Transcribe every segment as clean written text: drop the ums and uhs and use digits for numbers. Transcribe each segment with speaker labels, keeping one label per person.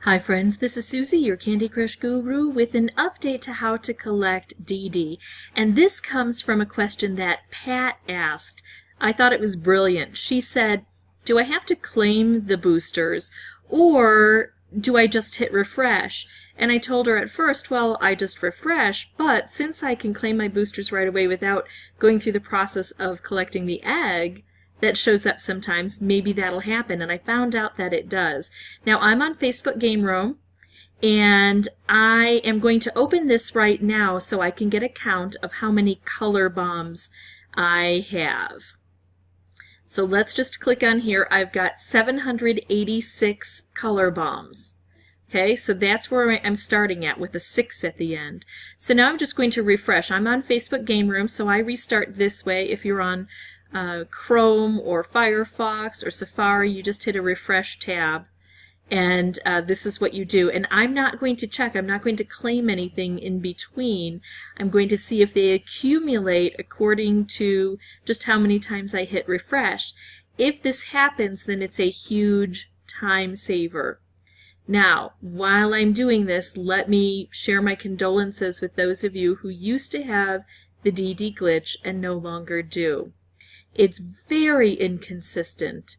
Speaker 1: Hi friends, this is Susie, your Candy Crush guru, with an update to how to collect Didi. And this comes from a question that Pat asked. I thought it was brilliant. She said, do I have to claim the boosters or do I just hit refresh? And I told her at first, well, I just refresh, but since I can claim my boosters right away without going through the process of collecting the egg, that shows up sometimes, maybe that'll happen, and I found out that it does. Now I'm on Facebook Game Room, and I am going to open this right now so I can get a count of how many color bombs I have. So let's just click on here. I've got 786 color bombs. Okay, so that's where I'm starting at with a 6 at the end. So now I'm just going to refresh. I'm on Facebook Game Room, so I restart this way. If you're on Chrome or Firefox or Safari, you just hit a refresh tab, and this is what you do. And I'm not going to check, I'm not going to claim anything in between. I'm going to see if they accumulate according to just how many times I hit refresh. If this happens, then it's a huge time saver. Now, while I'm doing this, let me share my condolences with those of you who used to have the Didi glitch and no longer do. It's very inconsistent,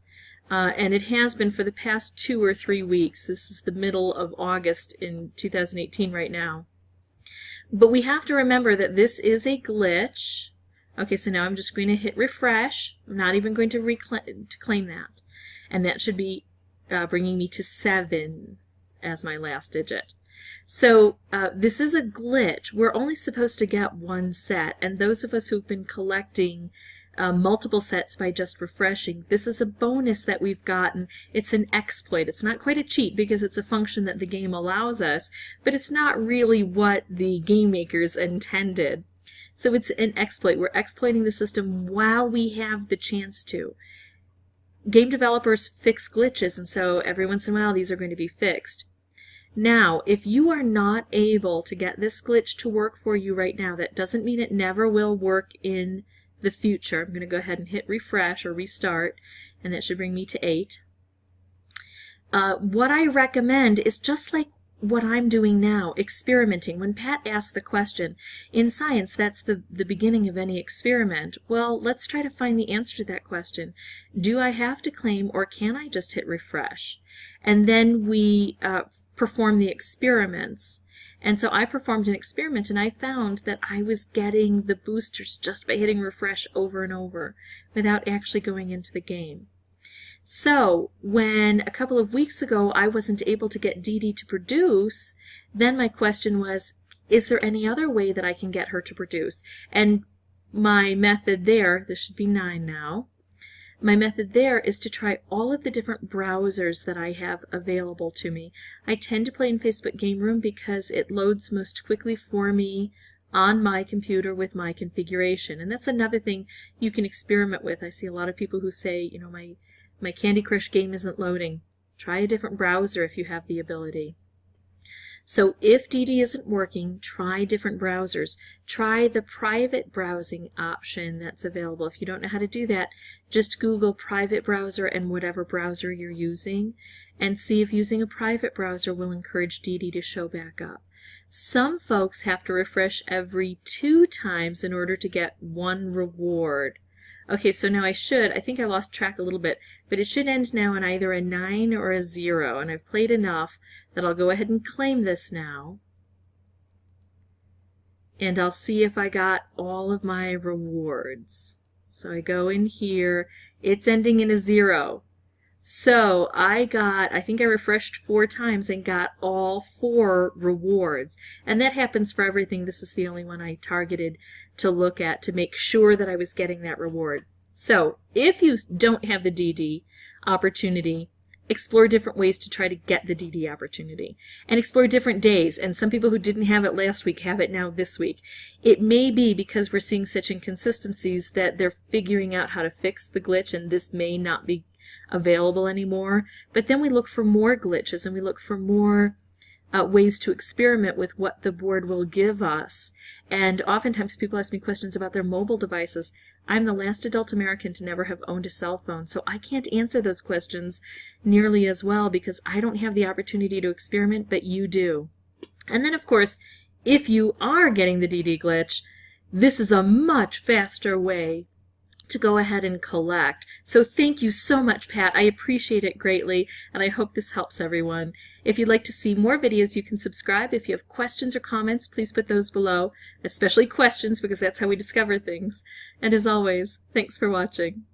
Speaker 1: and it has been for the past 2 or 3 weeks. This is the middle of August in 2018 right now. But we have to remember that this is a glitch. Okay, so now I'm just going to hit refresh. I'm not even going to claim that. And that should be bringing me to 7 as my last digit. So this is a glitch. We're only supposed to get 1 set, and those of us who've been collecting multiple sets by just refreshing, this is a bonus that we've gotten. It's an exploit. It's not quite a cheat because it's a function that the game allows us, but it's not really what the game makers intended. So it's an exploit. We're exploiting the system while we have the chance to. Game developers fix glitches, and so every once in a while these are going to be fixed. Now, if you are not able to get this glitch to work for you right now, that doesn't mean it never will work in the future. I'm going to go ahead and hit refresh or restart, and that should bring me to 8. What I recommend is just like what I'm doing now, experimenting. When Pat asked the question, in science that's the beginning of any experiment. Well, let's try to find the answer to that question. Do I have to claim or can I just hit refresh? And then we perform the experiments. And so I performed an experiment and I found that I was getting the boosters just by hitting refresh over and over without actually going into the game. So when a couple of weeks ago I wasn't able to get Didi to produce, then my question was, is there any other way that I can get her to produce? And my method there, this should be 9 now, my method there is to try all of the different browsers that I have available to me. I tend to play in Facebook Game Room because it loads most quickly for me on my computer with my configuration. And that's another thing you can experiment with. I see a lot of people who say, you know, my Candy Crush game isn't loading. Try a different browser if you have the ability. So if Didi isn't working, try different browsers. Try the private browsing option that's available. If you don't know how to do that, just Google private browser and whatever browser you're using and see if using a private browser will encourage Didi to show back up. Some folks have to refresh every 2 times in order to get 1 reward. Okay, so now I think I lost track a little bit, but it should end now in either a 9 or a 0, and I've played enough that I'll go ahead and claim this now. And I'll see if I got all of my rewards. So I go in here, it's ending in a 0. So I think I refreshed 4 times and got all 4 rewards. And that happens for everything. This is the only one I targeted to look at to make sure that I was getting that reward. So if you don't have the Didi opportunity, explore different ways to try to get the Didi opportunity. And explore different days. And some people who didn't have it last week have it now this week. It may be because we're seeing such inconsistencies that they're figuring out how to fix the glitch, and this may not be available anymore. But then we look for more glitches and we look for more ways to experiment with what the board will give us. And oftentimes people ask me questions about their mobile devices. I'm the last adult American to never have owned a cell phone, so I can't answer those questions nearly as well because I don't have the opportunity to experiment, but you do. And then, of course, if you are getting the Didi glitch, this is a much faster way to go ahead and collect. So thank you so much, Pat. I appreciate it greatly, and I hope this helps everyone. If you'd like to see more videos, you can subscribe. If you have questions or comments, please put those below, especially questions, because that's how we discover things. And as always, thanks for watching.